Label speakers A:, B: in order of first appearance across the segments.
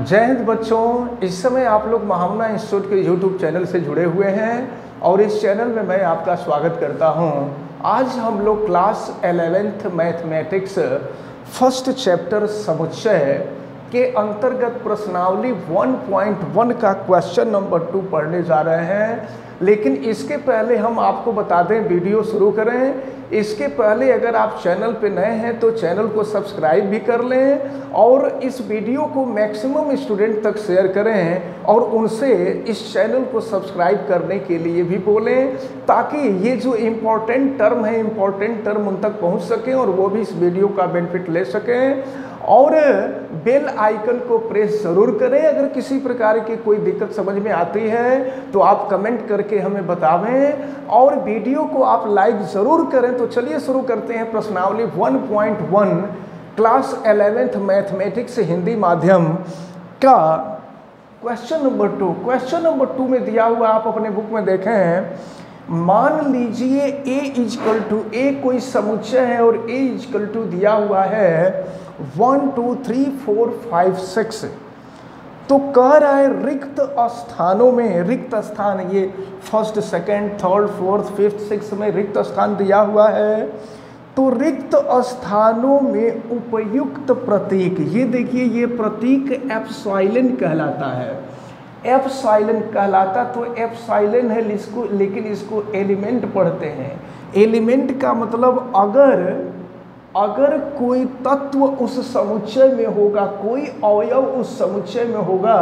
A: जय हिंद बच्चों। इस समय आप लोग महामना इंस्टीट्यूट के यूट्यूब चैनल से जुड़े हुए हैं और इस चैनल में मैं आपका स्वागत करता हूं। आज हम लोग class 11th mathematics first chapter समुच्चय के अंतर्गत प्रश्नावली 1.1 का क्वेश्चन नंबर 2 पढ़ने जा रहे हैं। लेकिन इसके पहले हम आपको बता दें, वीडियो शुरू करें इसके पहले अगर आप चैनल पे नए हैं तो चैनल को सब्सक्राइब भी कर लें और इस वीडियो को मैक्सिमम स्टूडेंट तक शेयर करें और उनसे इस चैनल को सब्सक्राइब करने के लिए भी बोलें, ताकि ये जो इम्पोर्टेंट टर्म है इम्पोर्टेंट टर्म उन तक पहुंच सकें और वो भी इस वीडियो का बेनिफिट ले सकें। और बेल आइकन को प्रेस ज़रूर करें। अगर किसी प्रकार की कोई दिक्कत समझ में आती है तो आप कमेंट करके हमें बतावें और वीडियो को आप लाइक ज़रूर करें। तो चलिए शुरू करते हैं प्रश्नावली 1.1 क्लास 11th मैथमेटिक्स हिंदी माध्यम का क्वेश्चन नंबर 2। क्वेश्चन नंबर 2 में दिया हुआ, आप अपने बुक में देखें, मान लीजिए a कोई समुच्चय है और a दिया हुआ है 1 2 3 4 5 6। तो कह रहा है रिक्त स्थानों में, रिक्त स्थान ये first second third fourth fifth six में रिक्त स्थान दिया हुआ है। तो रिक्त स्थानों में उपयुक्त प्रतीक, ये देखिए ये प्रतीक एप्सिलॉन कहलाता है। एप्सिलॉन कहलाता, तो एप्सिलॉन है इसको, लेकिन इसको एलिमेंट पढ़ते हैं। एलिमेंट का मतलब अगर कोई तत्व उस समुच्चय में होगा, कोई अवयव उस समुच्चय में होगा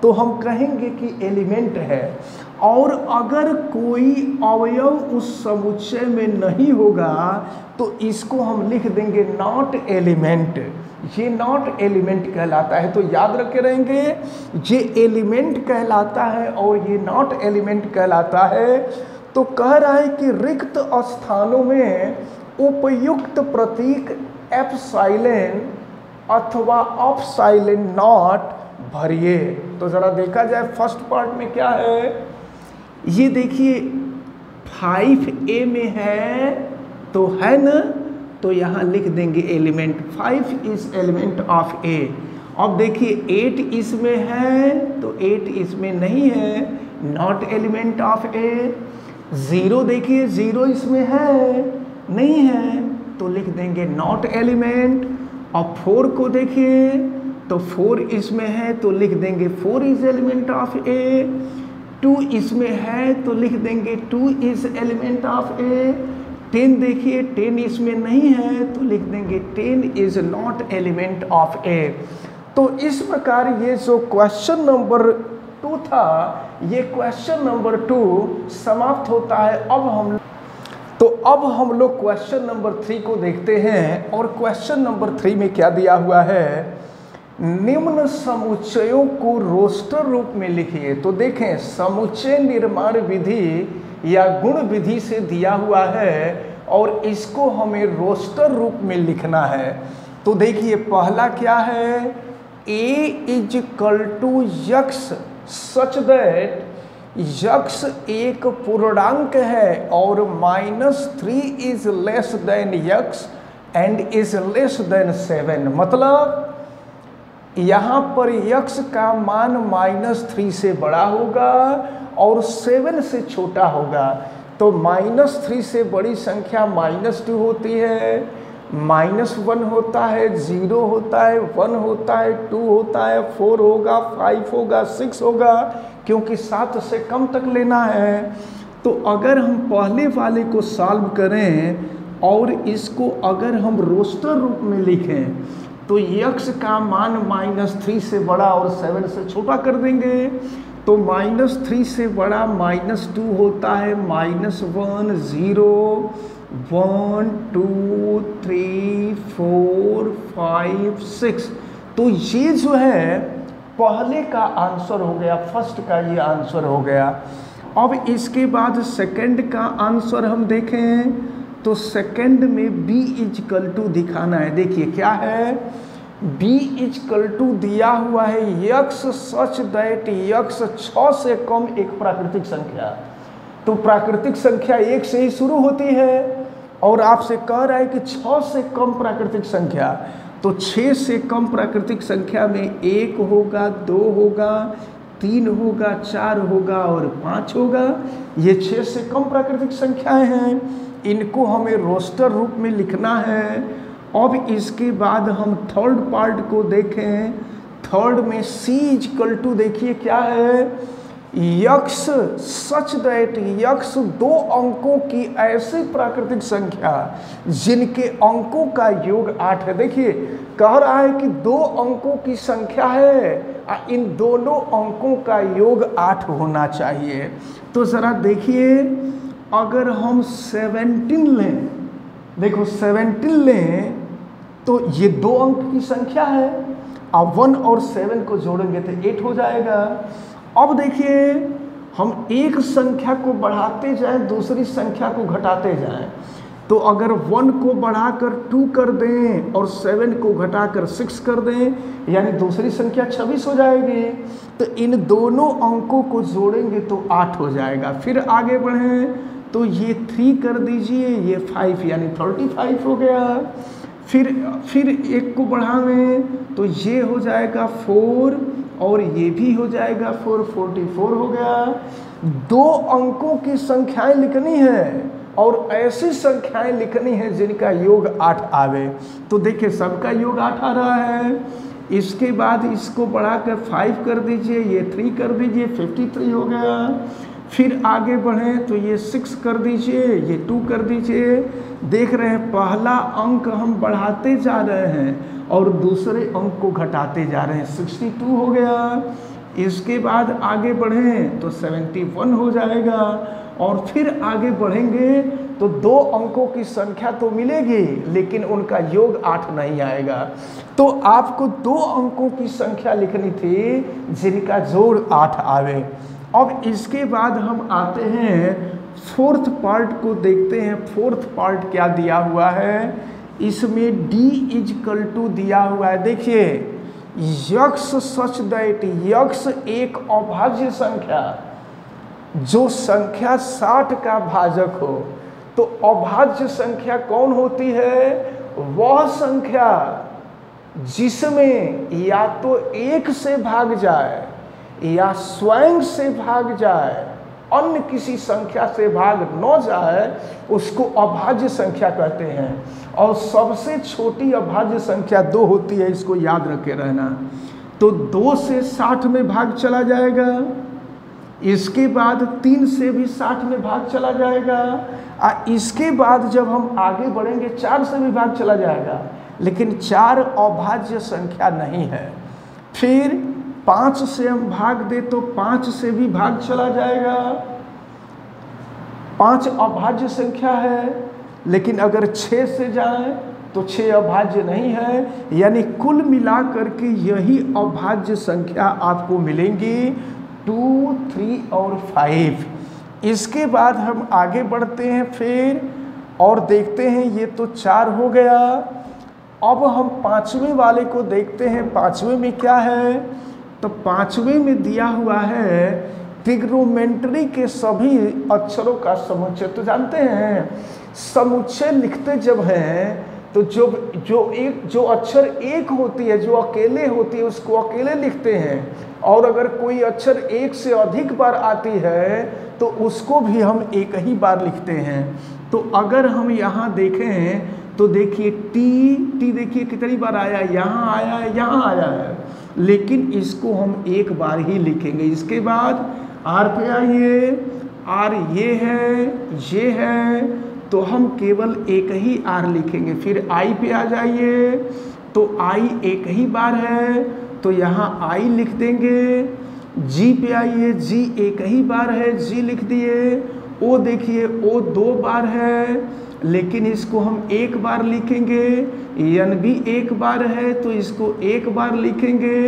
A: तो हम कहेंगे कि एलिमेंट है। और अगर कोई अवयव उस समुच्चय में नहीं होगा तो इसको हम लिख देंगे नॉट एलिमेंट। ये नॉट एलिमेंट कहलाता है। तो याद रखे रहेंगे, ये एलिमेंट कहलाता है और ये नॉट एलिमेंट कहलाता है। तो कह रहा है कि रिक्त स्थानों में उपयुक्त प्रतीक एप्सिलॉन अथवा एप्सिलॉन नॉट भरिए। तो जरा देखा जाए फर्स्ट पार्ट में क्या है। ये देखिए 5a में है तो है ना, तो यहाँ लिख देंगे element, 5 is element of a। अब देखिए 8 इसमें है तो 8 इसमें नहीं है, नॉट एलिमेंट ऑफ a। 0 देखिए 0 इसमें है नहीं है तो लिख देंगे नॉट एलिमेंट। और 4 को देखिए तो 4 इसमें है तो लिख देंगे 4 इज एलिमेंट ऑफ a। 2 इसमें है तो लिख देंगे 2 इज एलिमेंट ऑफ a। 10 देखिए 10 इसमें नहीं है तो लिख देंगे 10 is not element of a। तो इस प्रकार ये जो क्वेश्चन नंबर 2 था, ये क्वेश्चन नंबर 2 समाप्त होता है। अब हम लोग क्वेश्चन नंबर 3 को देखते हैं। और क्वेश्चन नंबर 3 में क्या दिया हुआ है, निम्न समुच्चयों को रोस्टर रूप में लिखिए। तो देखें, समुच्चय निर्माण विधि या गुण विधि से दिया हुआ है और इसको हमें रोस्टर रूप में लिखना है। तो देखिए पहला क्या है, a = x such that x एक पूर्णांक है और -3 is less than x and is less than 7। मतलब यहाँ पर यक्स का मान -3 से बड़ा होगा और 7 से छोटा होगा। तो -3 से बड़ी संख्या -2 होती है, -1 होता है, 0 होता है, 1 होता है, 2 होता है, 4 होगा, 5 होगा, 6 होगा, क्योंकि 7 से कम तक लेना है। तो अगर हम पहले वाले को सॉल्व करें और इसको अगर हम रोस्टर रूप में लिखें तो यक्स का मान -3 से बड़ा और 7 से छोटा कर देंगे। तो -3 से बड़ा -2 होता है, -1 0 1 2 3 4 5 6। तो ये जो है पहले का आंसर हो गया, फर्स्ट का ये आंसर हो गया। अब इसके बाद सेकंड का आंसर हम देखें तो सेकंड में b = दिखाना है। देखिए क्या है, b = दिया हुआ है यक्स सच दैट यक्स 6 से कम एक प्राकृतिक संख्या। तो प्राकृतिक संख्या 1 से ही शुरू होती है और आपसे कह रहा है कि 6 से कम प्राकृतिक संख्या। तो 6 से कम प्राकृतिक संख्या में 1 होगा, 2 होगा, 3 होगा, 4 होगा और 5 होगा। ये 6 से कम प्राकृतिक संख्याएं हैं, इनको हमें रोस्टर रूप में लिखना है। अब इसके बाद हम थर्ड पार्ट को देखें। थर्ड में C = देखिए क्या है, यक्स सच दैट यक्स 2 अंकों की ऐसी प्राकृतिक संख्या जिनके अंकों का योग 8 है। देखिए कह रहा है कि 2 अंकों की संख्या है, इन दोनों अंकों का योग 8 होना चाहिए। तो ज़रा देखिए, अगर हम 17 लें, देखो 17 लें तो ये 2 अंक की संख्या है, अब 1 और 7 को जोड़ेंगे तो 8 हो जाएगा। अब देखिए हम एक संख्या को बढ़ाते जाएं, दूसरी संख्या को घटाते जाएं, तो अगर 1 को बढ़ाकर 2 कर दें और 7 को घटाकर 6 कर दें, यानी दूसरी संख्या 26 हो जाएगी। तो इन दोनों अंकों को जोड़ेंगे तो 8 हो जाएगा। फिर आगे बढ़ें तो ये 3 कर दीजिए, ये 5 यानी 35 हो गया। फिर एक को बढ़ावें तो ये हो जाएगा 4 और ये भी हो जाएगा 4, 44 हो गया। 2 अंकों की संख्याएं लिखनी है और ऐसी संख्याएं लिखनी है जिनका योग 8 आवे। तो देखिए सबका योग 8 आ रहा है। इसके बाद इसको बढ़ाकर 5 कर दीजिए, ये 3 कर दीजिए, 53 हो गया। फिर आगे बढ़ें तो ये 6 कर दीजिए, ये 2 कर दीजिए। देख रहे हैं पहला अंक हम बढ़ाते जा रहे हैं और दूसरे अंक को घटाते जा रहे हैं, 62 हो गया। इसके बाद आगे बढ़ें तो 71 हो जाएगा और फिर आगे बढ़ेंगे तो 2 अंकों की संख्या तो मिलेगी लेकिन उनका योग 8 नहीं आएगा। तो आपको 2 अंकों की संख्या लिखनी थी जिनका जोड़ 8 आवे। अब इसके बाद हम आते हैं फोर्थ पार्ट को देखते हैं। फोर्थ पार्ट क्या दिया हुआ है, इसमें D = दिया हुआ है। देखिए यक्स सच दैट यक्स एक अभाज्य संख्या, जो संख्या 60 का भाजक हो। तो अभाज्य संख्या कौन होती है, वह संख्या जिसमें या तो 1 से भाग जाए या स्वयं से भाग जाए, अन्य किसी संख्या से भाग न जाए, उसको अभाज्य संख्या कहते हैं। और सबसे छोटी अभाज्य संख्या 2 होती है, इसको याद रखे रहना। तो 2 से 60 में भाग चला जाएगा, इसके बाद 3 से भी 60 में भाग चला जाएगा, इसके बाद जब हम आगे बढ़ेंगे 4 से भी भाग चला जाएगा, लेकिन 4 अभाज्य संख्या नहीं है। फिर 5 से हम भाग दे तो 5 से भी भाग चला जाएगा, 5 अभाज्य संख्या है। लेकिन अगर 6 से जाए तो 6 अभाज्य नहीं है, यानी कुल मिलाकर के यही अभाज्य संख्या आपको मिलेंगी 2, 3 और 5। इसके बाद हम आगे बढ़ते हैं फिर और देखते हैं, ये तो 4 हो गया। अब हम 5वें वाले को देखते हैं, 5वें में क्या है। तो 5वें में दिया हुआ है ट्रिग्नोमेट्री के सभी अक्षरों का समुच्चय। तो जानते हैं समुच्चय लिखते जब हैं तो जो अक्षर एक होती है, जो अकेले होती है, उसको अकेले लिखते हैं, और अगर कोई अक्षर 1 से अधिक बार आती है तो उसको भी हम एक ही बार लिखते हैं। तो अगर हम यहाँ देखें तो देखिए टी देखिए कितनी बार आया, यहाँ आया है, यहाँ आया है, लेकिन इसको हम एक बार ही लिखेंगे। इसके बाद आर पे आइए, आर ये है, तो हम केवल एक ही आर लिखेंगे। फिर आई पे आ जाइए, तो आई एक ही बार है तो यहाँ आई लिख देंगे। जी पे आइए, जी एक ही बार है, जी लिख दिए। ओ देखिए ओ 2 बार है, लेकिन इसको हम एक बार लिखेंगे। यन भी एक बार है तो इसको एक बार लिखेंगे।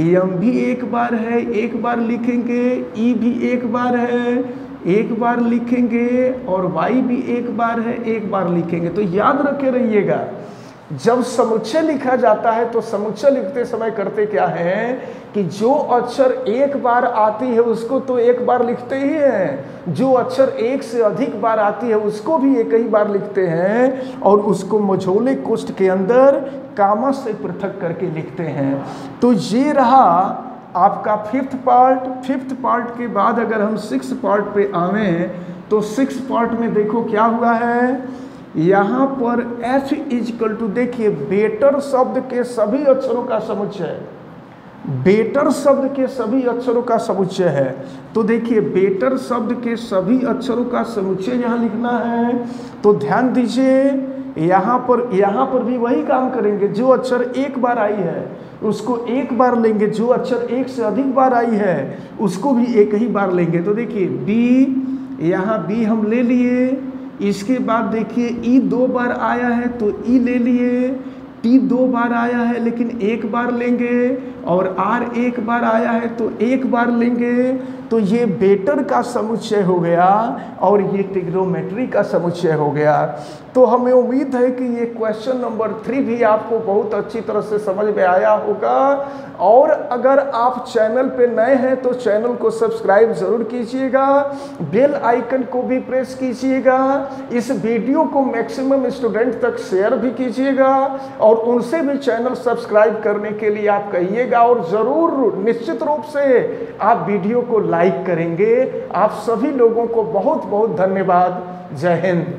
A: यम भी एक बार है, एक बार लिखेंगे। ई भी एक बार है, एक बार लिखेंगे। और वाई भी एक बार है, एक बार लिखेंगे। तो याद रखे रहिएगा जब समुच्चय लिखा जाता है तो समुच्चय लिखते समय करते क्या है कि जो अक्षर एक बार आती है उसको तो एक बार लिखते ही हैं, जो अक्षर एक से अधिक बार आती है उसको भी एक ही बार लिखते हैं और उसको मझोले कोष्ठ के अंदर कामा से पृथक करके लिखते हैं। तो ये रहा आपका फिफ्थ पार्ट के बाद अगर हम सिक्स पार्ट पे आवें तो सिक्स पार्ट में देखो क्या हुआ है, यहाँ पर F इजकल टू, देखिए बेटर शब्द के सभी अक्षरों का समुच्चय, बेटर शब्द के सभी अक्षरों का समुच्चय है। तो देखिए बेटर शब्द के सभी अक्षरों का समुच्चय यहाँ लिखना है। तो ध्यान दीजिए यहाँ पर भी वही काम करेंगे, जो अक्षर एक बार आई है उसको एक बार लेंगे, जो अक्षर एक से अधिक बार आई है उसको भी एक ही बार लेंगे। तो देखिए बी, यहाँ बी हम ले लिए, इसके बाद देखिए ई दो बार आया है तो ई ले लिए, टी दो बार आया है लेकिन एक बार लेंगे, और आर एक बार आया है तो एक बार लेंगे। तो ये बेटर का समुच्चय हो गया और ये ट्रिग्नोमेट्री का समुच्चय हो गया। तो हमें उम्मीद है कि ये क्वेश्चन नंबर 3 भी आपको बहुत अच्छी तरह से समझ में आया होगा। और अगर आप चैनल पे नए हैं तो चैनल को सब्सक्राइब जरूर कीजिएगा, बेल आइकन को भी प्रेस कीजिएगा, इस वीडियो को मैक्सिमम स्टूडेंट तक शेयर भी कीजिएगा और उनसे भी चैनल सब्सक्राइब करने के लिए आप कहिएगा, और ज़रूर निश्चित रूप से आप वीडियो को लाइक करेंगे। आप सभी लोगों को बहुत बहुत धन्यवाद। जय हिंद।